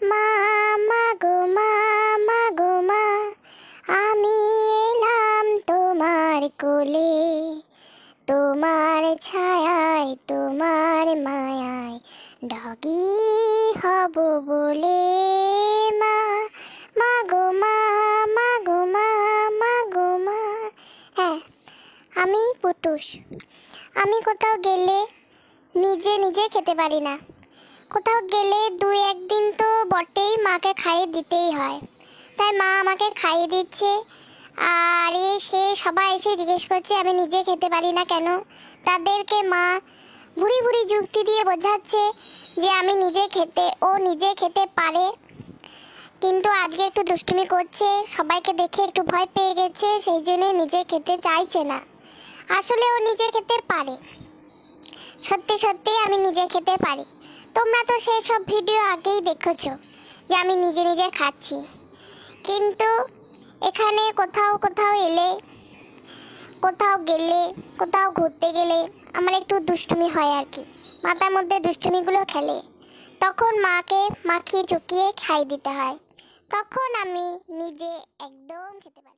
মা, মা গো মা, মা গো মা, আমি এলাম তোমার কোলে, তোমার ছায়ায় তোমার মায়ায় ঢাকি হব বলে। মা, মা গো মা, মা গো মা, মা গো মা। হ্যাঁ, আমি পুটুস। আমি কোথাও গেলে নিজে নিজে খেতে পারি না। কোথাও গেলে 2-1 দিন তো বটেই মাকে খাইয়ে দিতেই হয়। তাই মা আমাকে খাইয়ে দিচ্ছে, আর সবাই এসে জিজ্ঞেস করছে আমি নিজে খেতে পারি না কেন। তাদেরকে মা বুড়ি বুড়ি যুক্তি দিয়ে বোঝাচ্ছে যে ও নিজে খেতে পারে, কিন্তু আজকে একটু দুষ্টুমি করছে, সবাইকে দেখে একটু ভয় পেয়ে গেছে, সেই জন্য নিজে খেতে চাইছে না। আসলে ও নিজে খেতে পারে, সত্যি সত্যি আমি নিজে খেতে পারি। তোমরা তো সেই সব ভিডিও আগেই দেখেছো যে আমি নিজে নিজে খাচ্ছি, কিন্তু এখানে কোথাও কোথাও এলে, কোথাও গেলে, কোথাও ঘুরতে গেলে আমার একটু দুষ্টুমি হয় আর কি, মাথার মধ্যে দুষ্টুমিগুলো খেলে, তখন মাকে মাখিয়ে চুকিয়ে খাই দিতে হয়, তখন আমি নিজে একদম খেতে পারি।